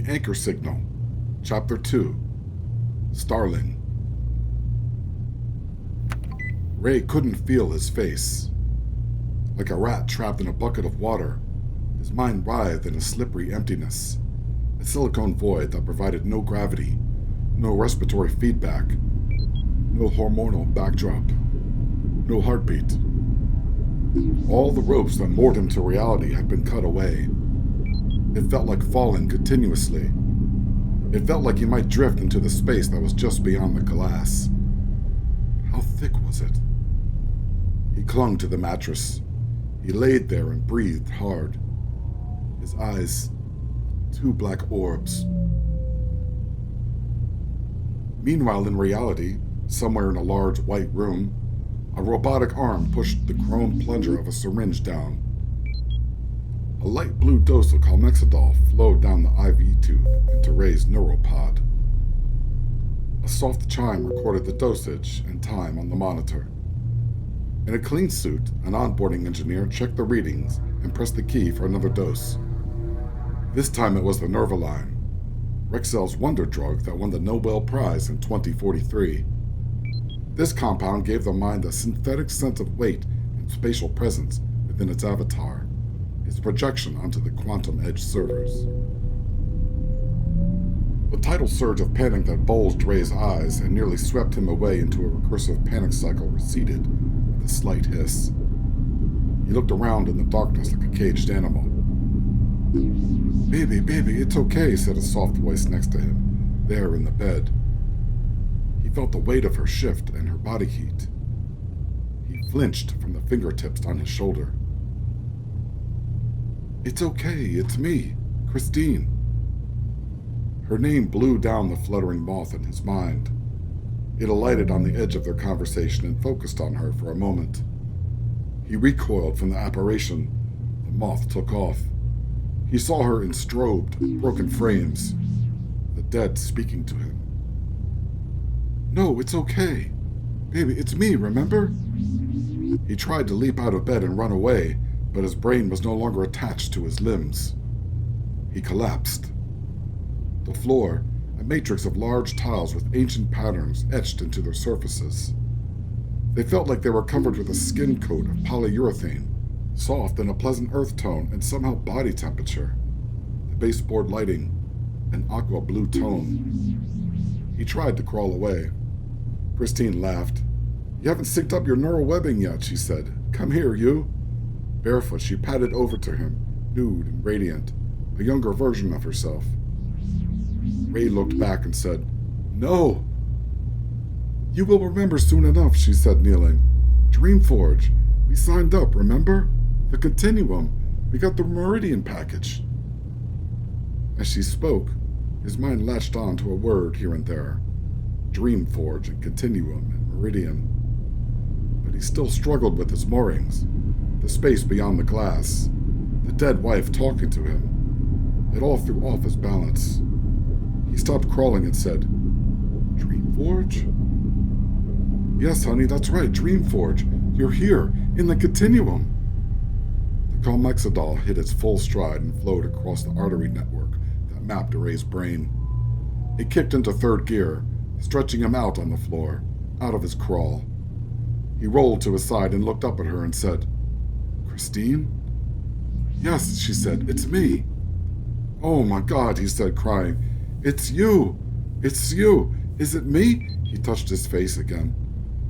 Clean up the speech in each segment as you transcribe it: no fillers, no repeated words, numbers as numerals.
The Anchor Signal, Chapter 2, Starling. Ray couldn't feel his face. Like a rat trapped in a bucket of water, his mind writhed in a slippery emptiness, a silicone void that provided no gravity, no respiratory feedback, no hormonal backdrop, no heartbeat. All the ropes that moored him to reality had been cut away. It felt like falling continuously. It felt like he might drift into the space that was just beyond the glass. How thick was it? He clung to the mattress. He laid there and breathed hard. His eyes, two black orbs. Meanwhile, in reality, somewhere in a large white room, a robotic arm pushed the chrome plunger of a syringe down. A light blue dose of calmexidol flowed down the IV tube into Ray's neuropod. A soft chime recorded the dosage and time on the monitor. In a clean suit, an onboarding engineer checked the readings and pressed the key for another dose. This time it was the Nervaline, Rexell's wonder drug that won the Nobel Prize in 2043. This compound gave the mind a synthetic sense of weight and spatial presence within its avatar, its projection onto the quantum edge servers. The tidal surge of panic that bulged Ray's eyes and nearly swept him away into a recursive panic cycle receded with a slight hiss. He looked around in the darkness like a caged animal. Baby, it's okay," said a soft voice next to him, there in the bed. He felt the weight of her shift and her body heat. He flinched from the fingertips on his shoulder. "It's okay, it's me, Christine." Her name blew down the fluttering moth in his mind. It alighted on the edge of their conversation and focused on her for a moment. He recoiled from the apparition. The moth took off. He saw her in strobed, broken frames, the dead speaking to him. "No, it's okay. Baby, it's me, remember?" He tried to leap out of bed and run away, but his brain was no longer attached to his limbs. He collapsed. The floor, a matrix of large tiles with ancient patterns etched into their surfaces. They felt like they were covered with a skin coat of polyurethane, soft in a pleasant earth tone and somehow body temperature. The baseboard lighting, an aqua blue tone. He tried to crawl away. Christine laughed. "You haven't synced up your neural webbing yet," she said. "Come here, you." Barefoot, she padded over to him, nude and radiant, a younger version of herself. Ray looked back and said, "No." "You will remember soon enough," she said, kneeling. "Dreamforge. We signed up, remember? The Continuum. We got the Meridian package." As she spoke, his mind latched on to a word here and there. Dreamforge and Continuum and Meridian. But he still struggled with his moorings, the space beyond the glass, the dead wife talking to him. It all threw off his balance. He stopped crawling and said, "Dreamforge?" "Yes, honey, that's right, Dreamforge. You're here, in the Continuum." The calmexidol hit its full stride and flowed across the artery network that mapped Ray's brain. It kicked into third gear, stretching him out on the floor, out of his crawl. He rolled to his side and looked up at her and said, "Christine?" "Yes," she said, "it's me." "Oh my God," he said, crying. "It's you! It's you! Is it me?" He touched his face again.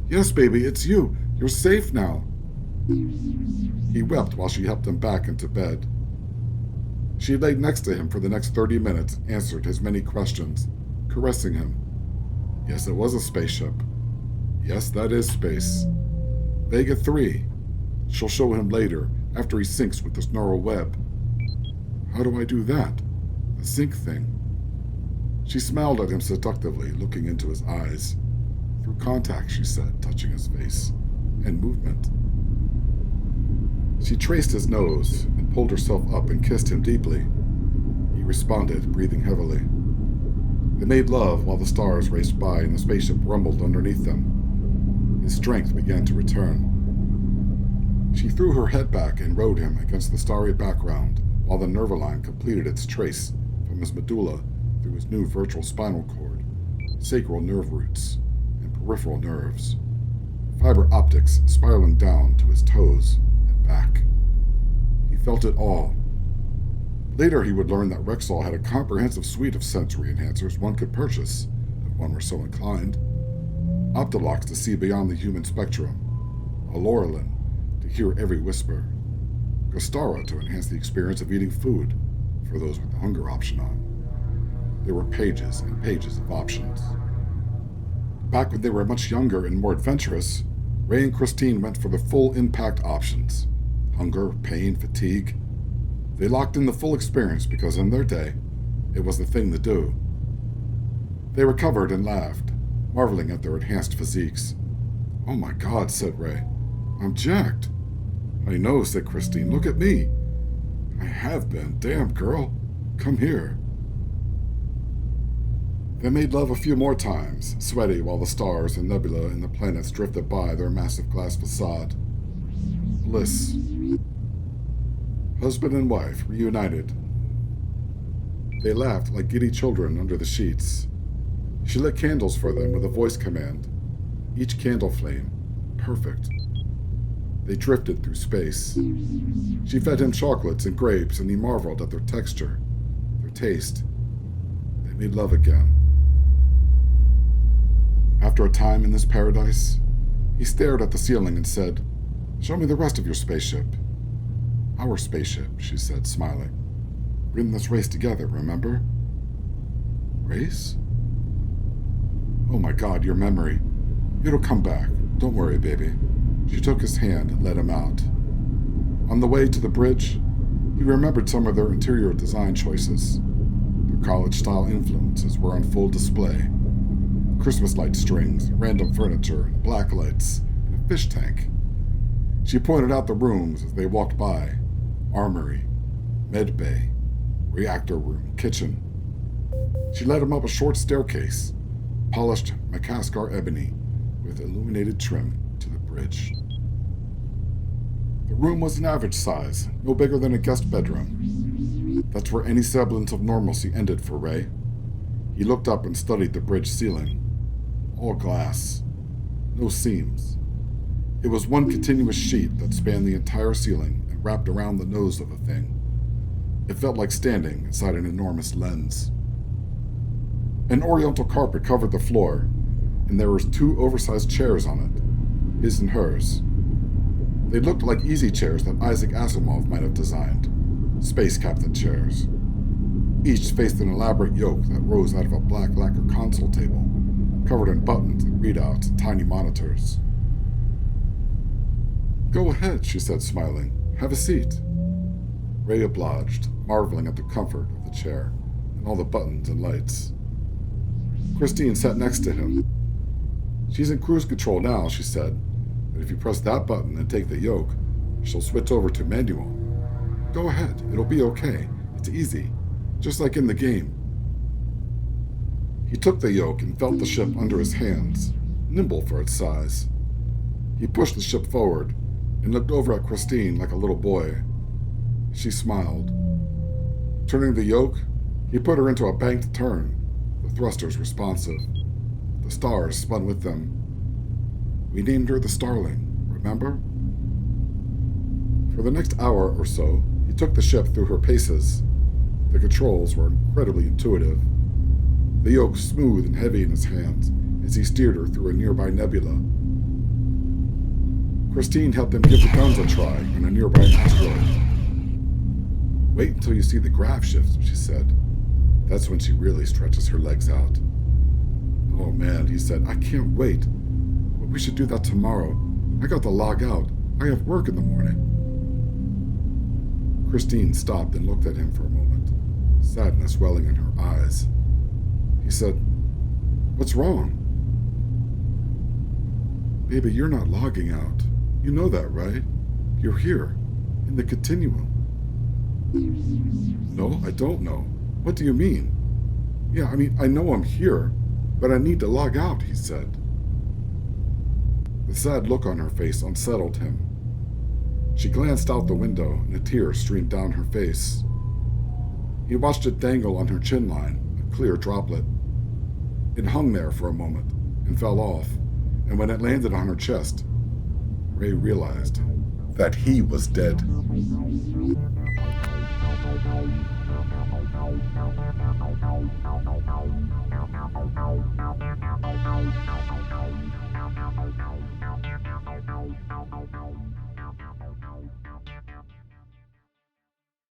"Yes, baby, it's you. You're safe now." He wept while she helped him back into bed. She laid next to him for the next 30 minutes, answered his many questions, caressing him. Yes, it was a spaceship. Yes, that is space. Vega 3. She'll show him later, after he syncs with this neural web. How do I do that? The sync thing. She smiled at him seductively, looking into his eyes. Through contact, she said, touching his face, and movement. She traced his nose and pulled herself up and kissed him deeply. He responded, breathing heavily. They made love while the stars raced by and the spaceship rumbled underneath them. His strength began to return. She threw her head back and rode him against the starry background while the Nervaline completed its trace from from his medulla through his new virtual spinal cord, sacral nerve roots, and peripheral nerves, fiber optics spiraling down to his toes and back. He felt it all. Later, he would learn that Rexall had a comprehensive suite of sensory enhancers one could purchase, if one were so inclined. Optalox to see beyond the human spectrum, Aloralin to hear every whisper, Gostara to enhance the experience of eating food for those with the hunger option on. There were pages and pages of options. Back when they were much younger and more adventurous, Ray and Christine went for the full impact options. Hunger, pain, fatigue. They locked in the full experience because in their day, it was the thing to do. They recovered and laughed, marveling at their enhanced physiques. "Oh my God," said Ray. "I'm jacked." "I know," said Christine. "Look at me." "I have been. Damn, girl. Come here." They made love a few more times, sweaty while the stars and nebula and the planets drifted by their massive glass facade. Bliss. Husband and wife reunited. They laughed like giddy children under the sheets. She lit candles for them with a voice command. Each candle flame, perfect. They drifted through space. She fed him chocolates and grapes, and he marveled at their texture, their taste. They made love again. After a time in this paradise, he stared at the ceiling and said, "Show me the rest of your spaceship." "Our spaceship," she said, smiling. "We're in this race together, remember?" "Race?" "Oh my God, your memory. It'll come back. Don't worry, baby." She took his hand and led him out. On the way to the bridge, he remembered some of their interior design choices. Their college-style influences were on full display. Christmas light strings, random furniture, black lights, and a fish tank. She pointed out the rooms as they walked by. Armory, med bay, reactor room, kitchen. She led him up a short staircase, polished Macaskar ebony with illuminated trim to the bridge. The room was an average size, no bigger than a guest bedroom. That's where any semblance of normalcy ended for Ray. He looked up and studied the bridge ceiling. All glass. No seams. It was one continuous sheet that spanned the entire ceiling and wrapped around the nose of the thing. It felt like standing inside an enormous lens. An oriental carpet covered the floor, and there were 2 oversized chairs on it, his and hers. They looked like easy chairs that Isaac Asimov might have designed, space captain chairs. Each faced an elaborate yoke that rose out of a black lacquer console table, covered in buttons and readouts and tiny monitors. "Go ahead," she said, smiling. "Have a seat." Ray obliged, marveling at the comfort of the chair and all the buttons and lights. Christine sat next to him. "She's in cruise control now," she said, "but if you press that button and take the yoke, she'll switch over to manual. Go ahead, it'll be okay. It's easy, just like in the game." He took the yoke and felt the ship under his hands, nimble for its size. He pushed the ship forward and looked over at Christine like a little boy. She smiled. Turning the yoke, he put her into a banked turn, the thrusters responsive. The stars spun with them. "We named her the Starling, remember?" For the next hour or so, he took the ship through her paces. The controls were incredibly intuitive. The yoke smooth and heavy in his hands as he steered her through a nearby nebula. Christine helped him give the guns a try on a nearby asteroid. "Wait until you see the grav shifts," she said. That's when she really stretches her legs out. "Oh man," he said, "I can't wait. But we should do that tomorrow. I got to log out. I have work in the morning." Christine stopped and looked at him for a moment, sadness welling in her eyes. He said, "What's wrong?" "Baby, you're not logging out. You know that, right? You're here, in the continuum." "No, I don't know. What do you mean?" "Yeah, I know I'm here, but I need to log out," he said. The sad look on her face unsettled him. She glanced out the window, and a tear streamed down her face. He watched it dangle on her chin line, a clear droplet. It hung there for a moment and fell off, and when it landed on her chest, Ray realized that he was dead.